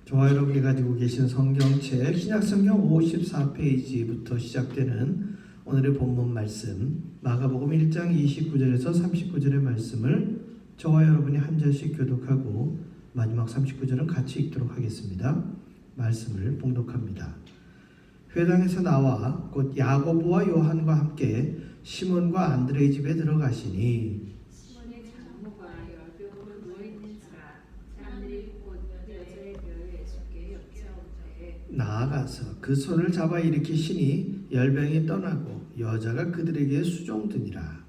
저와 여러분이 가지고 계신 성경책 신약성경 54페이지부터 시작되는 오늘의 본문 말씀 마가복음 1장 29절에서 39절의 말씀을 저와 여러분이 한 절씩 교독하고 마지막 39절은 같이 읽도록 하겠습니다. 말씀을 봉독합니다. 회당에서 나와 곧 야고보와 요한과 함께 시몬과 안드레의 집에 들어가시니 시몬의 장모가 열병으로 누워있는지라 사람들이 곧 여자의 뼈에 예수께 여짜오되 나아가서 그 손을 잡아 일으키시니 열병이 떠나고 여자가 그들에게 수종드니라.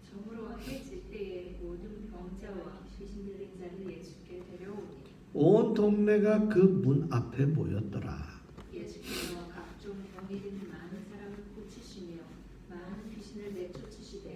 저물어 해질 때에 모든 병자와 귀신 들린 자를 예수께 데려오니 온 동네가 그 문 앞에 모였더라. 예수께서 각종 병이 든 많은 사람을 고치시며 많은 귀신을 내쫓으시되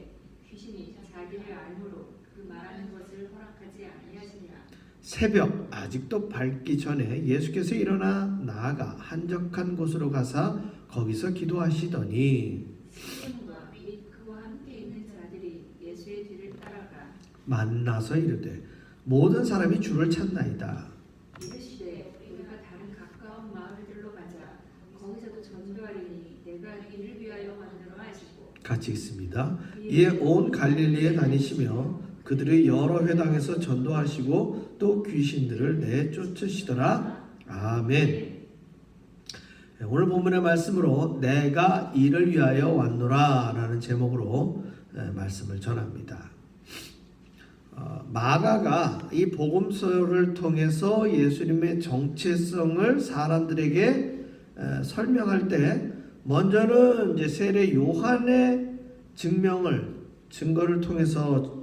귀신이 자기를 알므로 그 말하는 것을 허락하지 아니하시니라. 새벽 아직도 밝기 전에 예수께서 일어나 나아가 한적한 곳으로 가사 거기서 기도하시더니 시몬과 및 그와 함께 있는 자들이 예수의 뒤를 따라가 만나서 이르되 모든 사람이 주를 찾나이다. 이르시되 우리가 다른 가까운 마을들로 가자. 거기서도 전도하리니 내가 이를 위하여 만들어 하시고. 같이 읽습니다. 이에 온 갈릴리에 다니시며 그들의 여러 회당에서 전도하시고 또 귀신들을 내쫓으시더라. 아멘. 오늘 본문의 말씀으로 내가 이를 위하여 왔노라 라는 제목으로 말씀을 전합니다. 마가가 이 복음서를 통해서 예수님의 정체성을 사람들에게 설명할 때 먼저는 이제 세례 요한의 증거를 통해서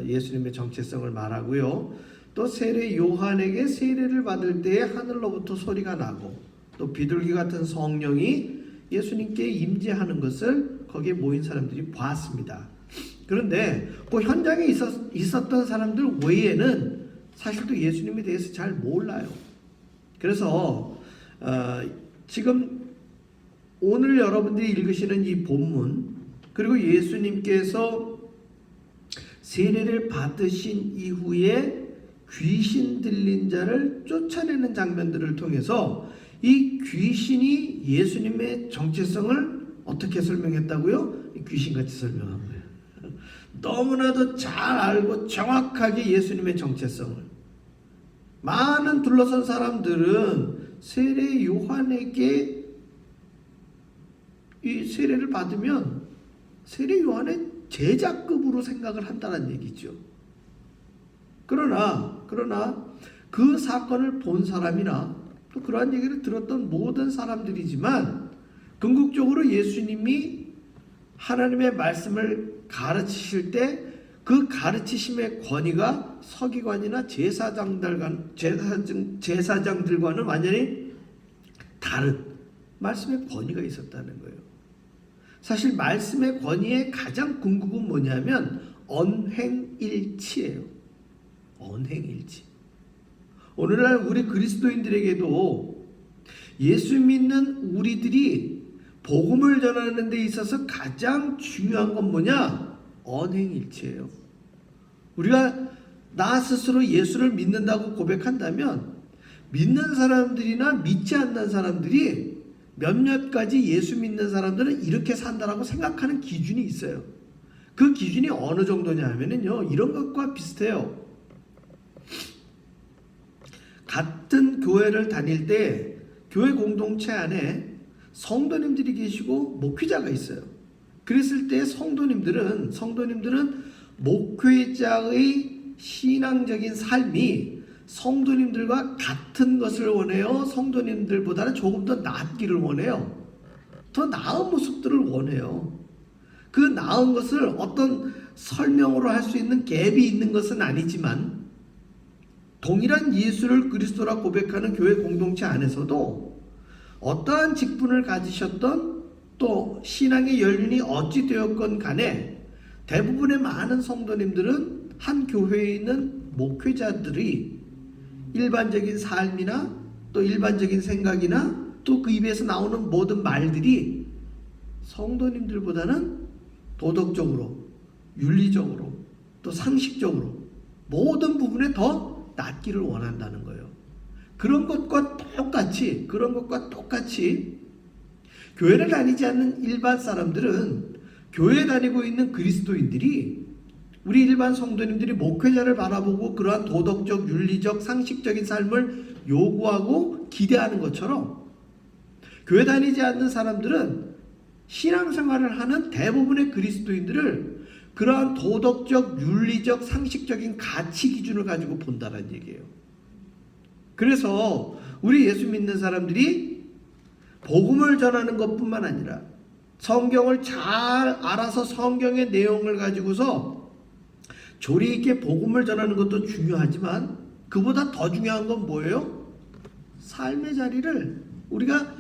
예수님의 정체성을 말하고요. 또 세례 요한에게 세례를 받을 때에 하늘로부터 소리가 나고 또 비둘기 같은 성령이 예수님께 임재하는 것을 거기에 모인 사람들이 봤습니다. 그런데 그 현장에 있었던 사람들 외에는 사실 또 예수님에 대해서 잘 몰라요. 그래서 지금 오늘 여러분들이 읽으시는 이 본문 그리고 예수님께서 세례를 받으신 이후에 귀신 들린 자를 쫓아내는 장면들을 통해서 이 귀신이 예수님의 정체성을 어떻게 설명했다고요? 귀신같이 설명한 거예요. 너무나도 잘 알고 정확하게 예수님의 정체성을. 많은 둘러선 사람들은 세례 요한에게 이 세례를 받으면 세례 요한의 제자급으로 생각을 한다는 얘기죠. 그러나 그 사건을 본 사람이나 또 그러한 얘기를 들었던 모든 사람들이지만 궁극적으로 예수님이 하나님의 말씀을 가르치실 때 그 가르치심의 권위가 서기관이나 제사장들과는 완전히 다른 말씀의 권위가 있었다는 거예요. 사실 말씀의 권위의 가장 궁극은 뭐냐면 언행일치예요. 언행일치. 오늘날 우리 그리스도인들에게도 예수 믿는 우리들이 복음을 전하는 데 있어서 가장 중요한 건 뭐냐? 언행일치예요. 우리가 나 스스로 예수를 믿는다고 고백한다면 믿는 사람들이나 믿지 않는 사람들이 몇몇 가지 예수 믿는 사람들은 이렇게 산다라고 생각하는 기준이 있어요. 그 기준이 어느 정도냐 하면은요, 이런 것과 비슷해요. 같은 교회를 다닐 때 교회 공동체 안에 성도님들이 계시고 목회자가 있어요. 그랬을 때 성도님들은 목회자의 신앙적인 삶이 성도님들과 같은 것을 원해요? 성도님들보다는 조금 더 낫기를 원해요? 더 나은 모습들을 원해요. 그 나은 것을 어떤 설명으로 할 수 있는 갭이 있는 것은 아니지만 동일한 예수를 그리스도라 고백하는 교회 공동체 안에서도 어떠한 직분을 가지셨던 또 신앙의 연륜이 어찌 되었건 간에 대부분의 많은 성도님들은 한 교회에 있는 목회자들이 일반적인 삶이나 또 일반적인 생각이나 또 그 입에서 나오는 모든 말들이 성도님들보다는 도덕적으로, 윤리적으로, 또 상식적으로 모든 부분에 더 낫기를 원한다는 거예요. 그런 것과 똑같이 교회를 다니지 않는 일반 사람들은 교회 다니고 있는 그리스도인들이 우리 일반 성도님들이 목회자를 바라보고 그러한 도덕적, 윤리적, 상식적인 삶을 요구하고 기대하는 것처럼 교회 다니지 않는 사람들은 신앙생활을 하는 대부분의 그리스도인들을 그러한 도덕적, 윤리적, 상식적인 가치 기준을 가지고 본다는 얘기예요. 그래서 우리 예수 믿는 사람들이 복음을 전하는 것뿐만 아니라 성경을 잘 알아서 성경의 내용을 가지고서 조리 있게 복음을 전하는 것도 중요하지만 그보다 더 중요한 건 뭐예요? 삶의 자리를 우리가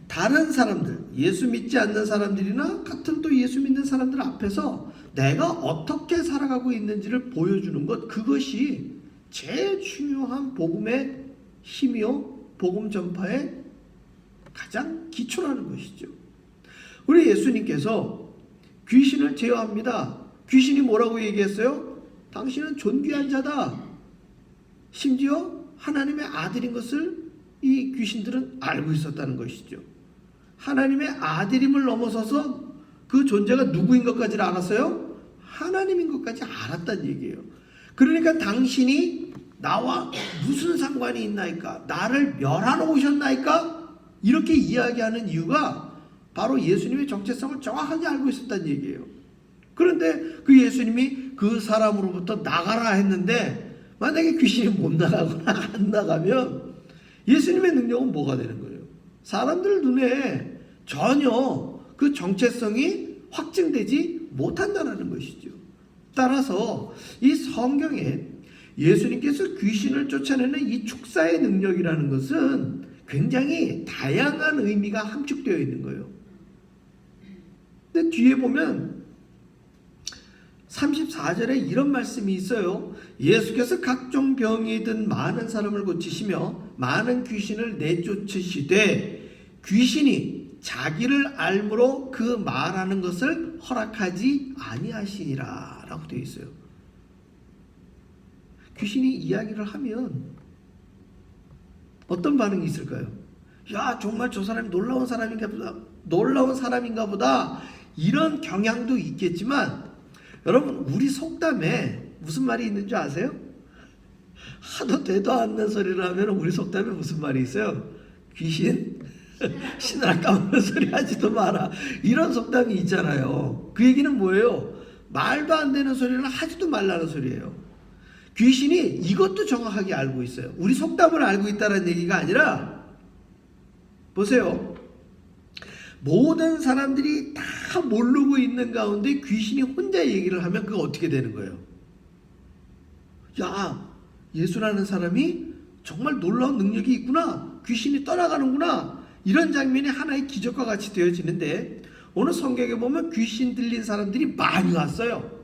다른 사람들, 예수 믿지 않는 사람들이나 같은 또 예수 믿는 사람들 앞에서 내가 어떻게 살아가고 있는지를 보여주는 것, 그것이 제일 중요한 복음의 힘이요, 복음 전파의 가장 기초라는 것이죠. 우리 예수님께서 귀신을 제어합니다. 귀신이 뭐라고 얘기했어요? 당신은 존귀한 자다. 심지어 하나님의 아들인 것을 이 귀신들은 알고 있었다는 것이죠. 하나님의 아들임을 넘어서서 그 존재가 누구인 것까지를 알았어요? 하나님인 것까지 알았다는 얘기예요. 그러니까 당신이 나와 무슨 상관이 있나이까? 나를 멸하러 오셨나이까? 이렇게 이야기하는 이유가 바로 예수님의 정체성을 정확하게 알고 있었다는 얘기예요. 그런데 그 예수님이 그 사람으로부터 나가라 했는데 만약에 귀신이 못 나가거나 안 나가면 예수님의 능력은 뭐가 되는 거예요? 사람들 눈에 전혀 그 정체성이 확증되지 못한다는 것이죠. 따라서 이 성경에 예수님께서 귀신을 쫓아내는 이 축사의 능력이라는 것은 굉장히 다양한 의미가 함축되어 있는 거예요. 근데 뒤에 보면 34절에 이런 말씀이 있어요. 예수께서 각종 병이 든 많은 사람을 고치시며 많은 귀신을 내쫓으시되 귀신이 자기를 알므로 그 말하는 것을 허락하지 아니하시니라 라고 되어 있어요. 귀신이 이야기를 하면 어떤 반응이 있을까요? 야, 정말 저 사람이 놀라운 사람인가 보다 이런 경향도 있겠지만 여러분, 우리 속담에 무슨 말이 있는 줄 아세요? 하도 되도 않는 소리를 하면 우리 속담에 무슨 말이 있어요? 귀신 신을 까먹는 소리 하지도 마라, 이런 속담이 있잖아요. 그 얘기는 뭐예요? 말도 안 되는 소리를 하지도 말라는 소리예요. 귀신이 이것도 정확하게 알고 있어요. 우리 속담을 알고 있다는 얘기가 아니라 보세요. 모든 사람들이 다 모르고 있는 가운데 귀신이 혼자 얘기를 하면 그거 어떻게 되는 거예요? 야, 예수라는 사람이 정말 놀라운 능력이 있구나. 귀신이 떠나가는구나. 이런 장면이 하나의 기적과 같이 되어지는데 오늘 성경에 보면 귀신 들린 사람들이 많이 왔어요.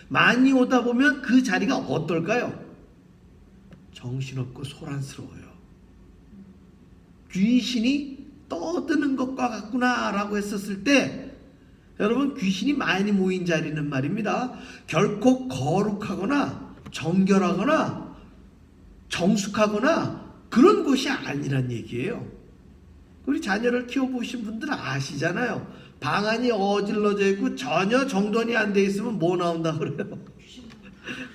많이 오다 보면 그 자리가 어떨까요? 정신없고 소란스러워요. 귀신이 떠드는 것과 같구나 라고 했었을 때 여러분, 귀신이 많이 모인 자리는 말입니다, 결코 거룩하거나 정결하거나 정숙하거나 그런 곳이 아니란 얘기예요. 우리 자녀를 키워보신 분들은 아시잖아요. 방 안이 어질러져 있고 전혀 정돈이 안 돼 있으면 뭐 나온다 그래요?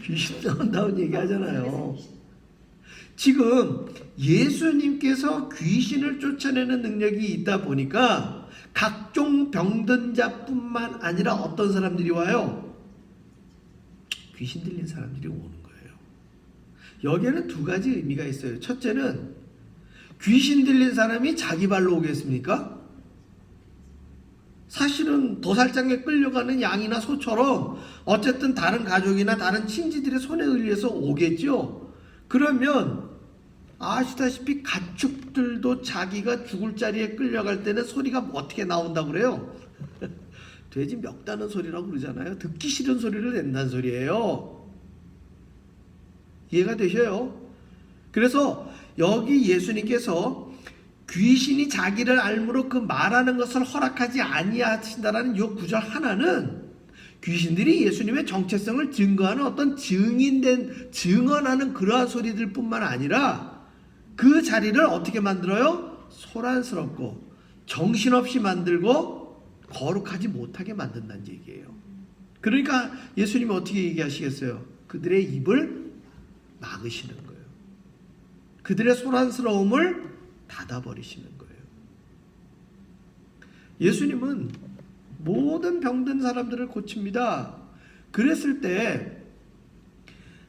귀신 나온다고 얘기하잖아요. 지금 예수님께서 귀신을 쫓아내는 능력이 있다 보니까 각종 병든 자뿐만 아니라 어떤 사람들이 와요? 귀신 들린 사람들이 오는 거예요. 여기에는 두 가지 의미가 있어요. 첫째는 귀신 들린 사람이 자기 발로 오겠습니까? 사실은 도살장에 끌려가는 양이나 소처럼 어쨌든 다른 가족이나 다른 친지들의 손에 의해서 오겠죠. 그러면 아시다시피 가축들도 자기가 죽을 자리에 끌려갈 때는 소리가 어떻게 나온다고 그래요? 돼지 멱다는 소리라고 그러잖아요. 듣기 싫은 소리를 낸다는 소리예요. 이해가 되셔요? 그래서 여기 예수님께서 귀신이 자기를 알므로 그 말하는 것을 허락하지 아니하신다라는 이 구절 하나는 귀신들이 예수님의 정체성을 증거하는 어떤 증언하는 그러한 소리들 뿐만 아니라 그 자리를 어떻게 만들어요? 소란스럽고 정신없이 만들고 거룩하지 못하게 만든다는 얘기예요. 그러니까 예수님이 어떻게 얘기하시겠어요? 그들의 입을 막으시는 거예요. 그들의 소란스러움을 닫아버리시는 거예요. 예수님은 모든 병든 사람들을 고칩니다. 그랬을 때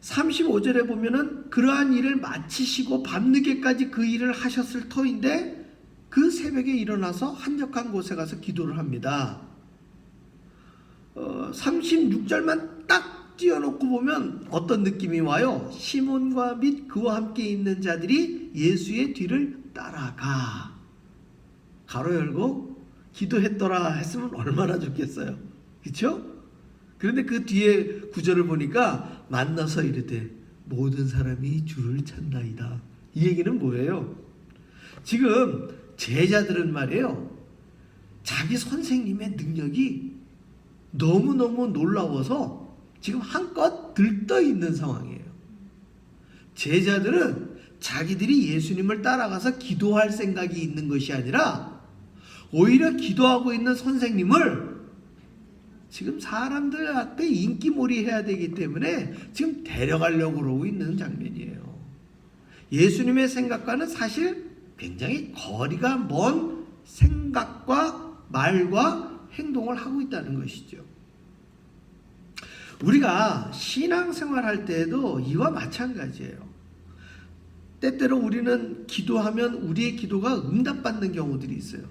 35절에 보면은 그러한 일을 마치시고 밤늦게까지 그 일을 하셨을 터인데 그 새벽에 일어나서 한적한 곳에 가서 기도를 합니다. 36절만 딱 띄워놓고 보면 어떤 느낌이 와요? 시몬과 및 그와 함께 있는 자들이 예수의 뒤를 따라가. 가로 열고 기도했더라 했으면 얼마나 좋겠어요. 그렇죠? 그런데 그 뒤에 구절을 보니까 만나서 이르되 모든 사람이 주를 찾나이다. 이 얘기는 뭐예요? 지금 제자들은 말이에요, 자기 선생님의 능력이 너무너무 놀라워서 지금 한껏 들떠 있는 상황이에요. 제자들은 자기들이 예수님을 따라가서 기도할 생각이 있는 것이 아니라 오히려 기도하고 있는 선생님을 지금 사람들 앞에 인기몰이 해야 되기 때문에 지금 데려가려고 그러고 있는 장면이에요. 예수님의 생각과는 사실 굉장히 거리가 먼 생각과 말과 행동을 하고 있다는 것이죠. 우리가 신앙생활 할 때에도 이와 마찬가지예요. 때때로 우리는 기도하면 우리의 기도가 응답받는 경우들이 있어요.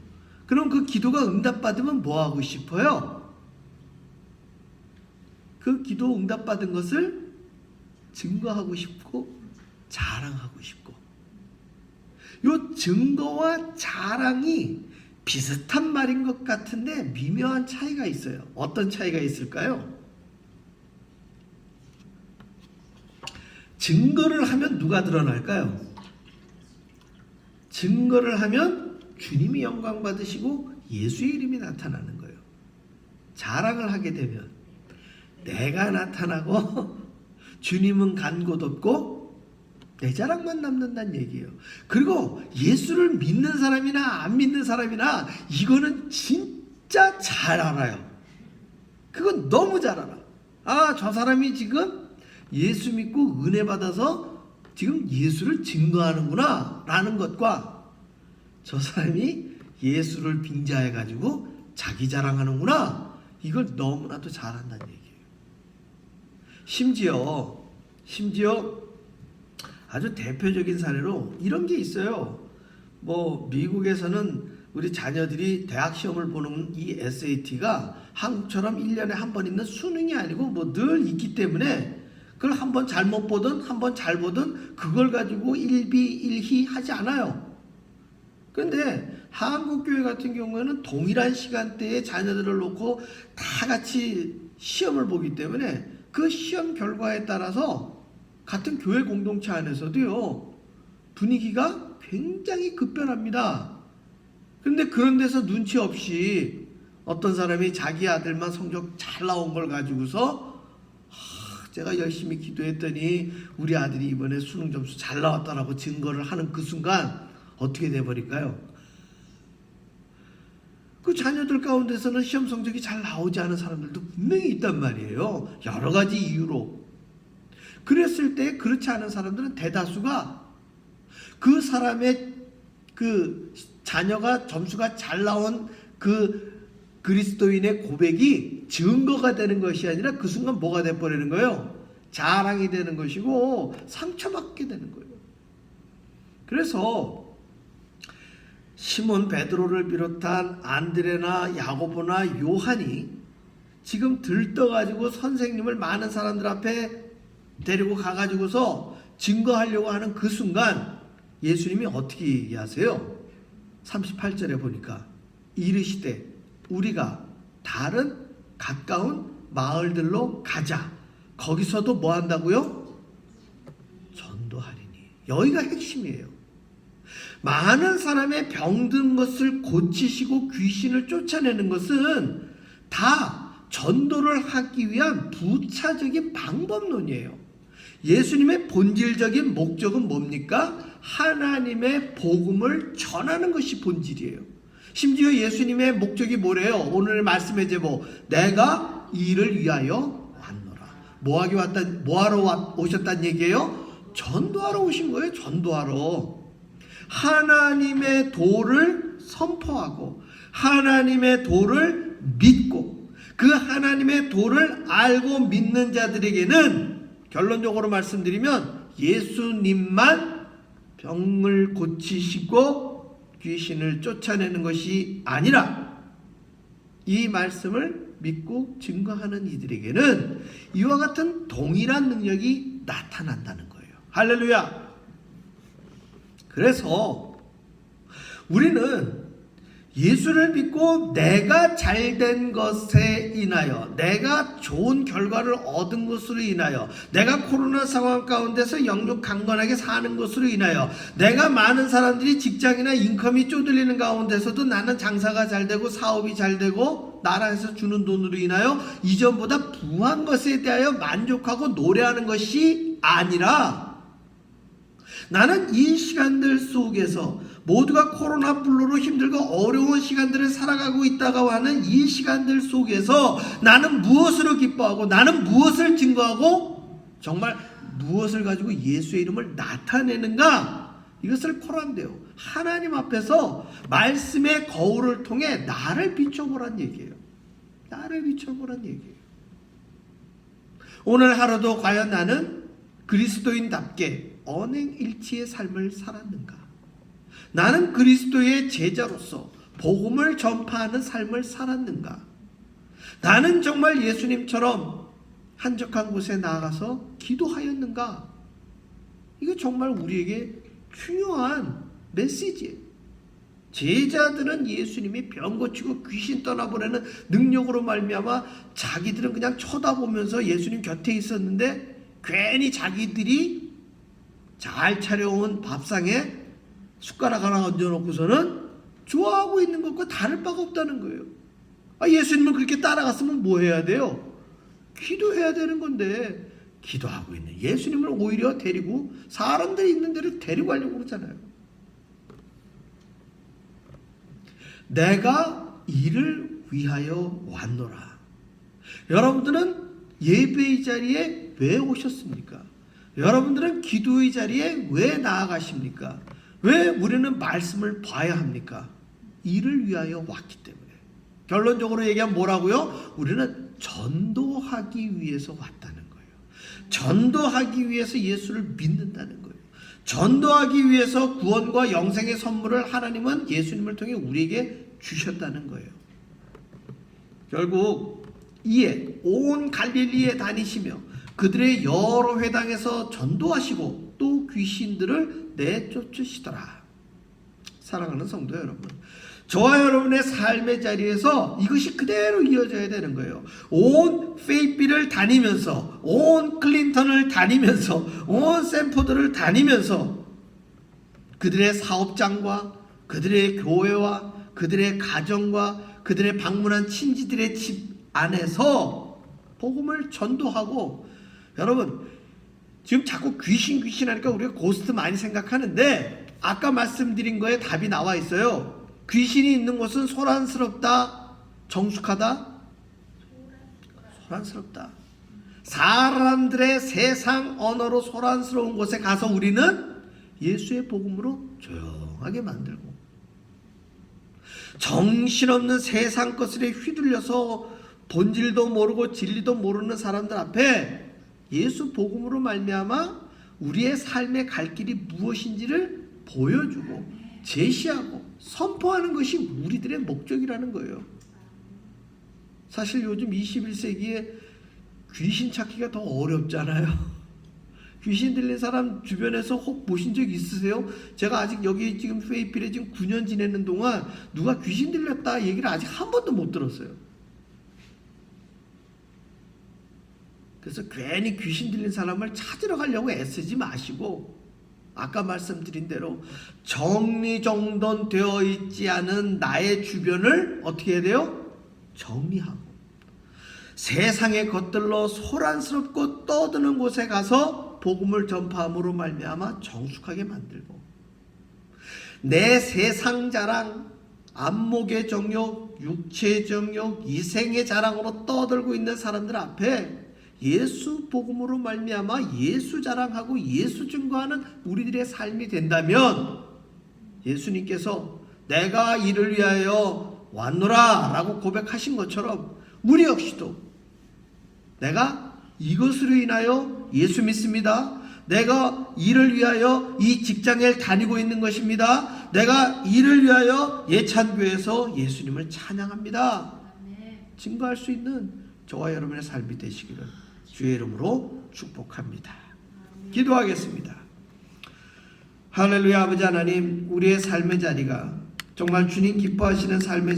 그럼 그 기도가 응답받으면 뭐 하고 싶어요? 그 기도 응답받은 것을 증거하고 싶고 자랑하고 싶고, 이 증거와 자랑이 비슷한 말인 것 같은데 미묘한 차이가 있어요. 어떤 차이가 있을까요? 증거를 하면 누가 드러날까요? 증거를 하면 주님이 영광 받으시고 예수의 이름이 나타나는 거예요. 자랑을 하게 되면 내가 나타나고 주님은 간 곳 없고 내 자랑만 남는다는 얘기예요. 그리고 예수를 믿는 사람이나 안 믿는 사람이나 이거는 진짜 잘 알아요. 그건 너무 잘 알아. 아, 저 사람이 지금 예수 믿고 은혜 받아서 지금 예수를 증거하는구나 라는 것과 저 사람이 예수를 빙자해 가지고 자기 자랑하는구나, 이걸 너무나도 잘한다는 얘기예요. 심지어 아주 대표적인 사례로 이런 게 있어요. 뭐 미국에서는 우리 자녀들이 대학 시험을 보는 이 SAT가 한국처럼 1년에 한 번 있는 수능이 아니고 뭐 늘 있기 때문에 그걸 한 번 잘못 보든 한 번 잘 보든 그걸 가지고 1비 1희 하지 않아요. 그런데 한국교회 같은 경우에는 동일한 시간대에 자녀들을 놓고 다 같이 시험을 보기 때문에 그 시험 결과에 따라서 같은 교회 공동체 안에서도요, 분위기가 굉장히 급변합니다. 그런데 그런 데서 눈치 없이 어떤 사람이 자기 아들만 성적 잘 나온 걸 가지고서 제가 열심히 기도했더니 우리 아들이 이번에 수능 점수 잘 나왔다라고 증거를 하는 그 순간 어떻게 돼버릴까요? 그 자녀들 가운데서는 시험 성적이 잘 나오지 않은 사람들도 분명히 있단 말이에요. 여러 가지 이유로. 그랬을 때 그렇지 않은 사람들은 대다수가 그 사람의 그 자녀가 점수가 잘 나온 그 그리스도인의 고백이 증거가 되는 것이 아니라 그 순간 뭐가 돼버리는 거예요? 자랑이 되는 것이고 상처받게 되는 거예요. 그래서 시몬 베드로를 비롯한 안드레나 야고보나 요한이 지금 들떠가지고 선생님을 많은 사람들 앞에 데리고 가가지고서 증거하려고 하는 그 순간 예수님이 어떻게 얘기하세요? 38절에 보니까 이르시되 우리가 다른 가까운 마을들로 가자. 거기서도 뭐 한다고요? 전도하리니. 여기가 핵심이에요. 많은 사람의 병든 것을 고치시고 귀신을 쫓아내는 것은 다 전도를 하기 위한 부차적인 방법론이에요. 예수님의 본질적인 목적은 뭡니까? 하나님의 복음을 전하는 것이 본질이에요. 심지어 예수님의 목적이 뭐래요? 오늘 말씀의 제목, 내가 이를 위하여 왔노라. 뭐하러 오셨단 얘기예요? 전도하러 오신 거예요. 전도하러. 하나님의 도를 선포하고 하나님의 도를 믿고 그 하나님의 도를 알고 믿는 자들에게는 결론적으로 말씀드리면 예수님만 병을 고치시고 귀신을 쫓아내는 것이 아니라 이 말씀을 믿고 증거하는 이들에게는 이와 같은 동일한 능력이 나타난다는 거예요. 할렐루야. 그래서 우리는 예수를 믿고 내가 잘된 것에 인하여, 내가 좋은 결과를 얻은 것으로 인하여, 내가 코로나 상황 가운데서 영육 강건하게 사는 것으로 인하여, 내가 많은 사람들이 직장이나 인컴이 쪼들리는 가운데서도 나는 장사가 잘 되고 사업이 잘 되고 나라에서 주는 돈으로 인하여 이전보다 부한 것에 대하여 만족하고 노래하는 것이 아니라, 나는 이 시간들 속에서 모두가 코로나 블루로 힘들고 어려운 시간들을 살아가고 있다고 하는 이 시간들 속에서 나는 무엇으로 기뻐하고 나는 무엇을 증거하고 정말 무엇을 가지고 예수의 이름을 나타내는가, 이것을 코란데요. 하나님 앞에서 말씀의 거울을 통해 나를 비춰보란 얘기예요. 나를 비춰보란 얘기예요. 오늘 하루도 과연 나는 그리스도인답게 언행일치의 삶을 살았는가? 나는 그리스도의 제자로서 복음을 전파하는 삶을 살았는가? 나는 정말 예수님처럼 한적한 곳에 나가서 기도하였는가? 이거 정말 우리에게 중요한 메시지예요. 제자들은 예수님이 병 고치고 귀신 떠나보내는 능력으로 말미암아 자기들은 그냥 쳐다보면서 예수님 곁에 있었는데 괜히 자기들이 잘 차려온 밥상에 숟가락 하나 얹어놓고서는 좋아하고 있는 것과 다를 바가 없다는 거예요. 예수님을 그렇게 따라갔으면 뭐 해야 돼요? 기도해야 되는 건데 기도하고 있는 예수님을 오히려 데리고 사람들이 있는 데로 데리고 가려고 그러잖아요. 내가 이를 위하여 왔노라. 여러분들은 예배의 자리에 왜 오셨습니까? 여러분들은 기도의 자리에 왜 나아가십니까? 왜 우리는 말씀을 봐야 합니까? 이를 위하여 왔기 때문에. 결론적으로 얘기하면 뭐라고요? 우리는 전도하기 위해서 왔다는 거예요. 전도하기 위해서 예수를 믿는다는 거예요. 전도하기 위해서 구원과 영생의 선물을 하나님은 예수님을 통해 우리에게 주셨다는 거예요. 결국 이에 온 갈릴리에 다니시며 그들의 여러 회당에서 전도하시고 또 귀신들을 내쫓으시더라. 사랑하는 성도 여러분, 저와 여러분의 삶의 자리에서 이것이 그대로 이어져야 되는 거예요. 온 페이비를 다니면서, 온 클린턴을 다니면서, 온 샌포드를 다니면서 그들의 사업장과 그들의 교회와 그들의 가정과 그들의 방문한 친지들의 집 안에서 복음을 전도하고, 여러분 지금 자꾸 귀신 하니까 우리가 고스트 많이 생각하는데 아까 말씀드린 거에 답이 나와 있어요. 귀신이 있는 곳은 소란스럽다, 정숙하다? 소란스럽다. 사람들의 세상 언어로 소란스러운 곳에 가서 우리는 예수의 복음으로 조용하게 만들고, 정신없는 세상 것들에 휘둘려서 본질도 모르고 진리도 모르는 사람들 앞에 예수 복음으로 말미암아 우리의 삶의 갈 길이 무엇인지를 보여주고 제시하고 선포하는 것이 우리들의 목적이라는 거예요. 사실 요즘 21세기에 귀신 찾기가 더 어렵잖아요. 귀신 들린 사람 주변에서 혹 보신 적 있으세요? 제가 아직 여기 지금 페이필에 지금 9년 지내는 동안 누가 귀신 들렸다 얘기를 아직 한 번도 못 들었어요. 그래서 괜히 귀신 들린 사람을 찾으러 가려고 애쓰지 마시고, 아까 말씀드린 대로 정리정돈되어 있지 않은 나의 주변을 어떻게 해야 돼요? 정리하고 세상의 것들로 소란스럽고 떠드는 곳에 가서 복음을 전파함으로 말미암아 정숙하게 만들고, 내 세상 자랑, 안목의 정욕, 육체의 정욕, 이생의 자랑으로 떠들고 있는 사람들 앞에 예수 복음으로 말미암아 예수 자랑하고 예수 증거하는 우리들의 삶이 된다면 예수님께서 내가 이를 위하여 왔노라 라고 고백하신 것처럼 우리 역시도 내가 이것으로 인하여 예수 믿습니다. 내가 이를 위하여 이 직장에 다니고 있는 것입니다. 내가 이를 위하여 예찬교회에서 예수님을 찬양합니다. 증거할 수 있는 저와 여러분의 삶이 되시기를 주의 이름으로 축복합니다. 기도하겠습니다. 할렐루야. 아버지 하나님, 우리의 삶의 자리가 정말 주님 기뻐하시는 삶의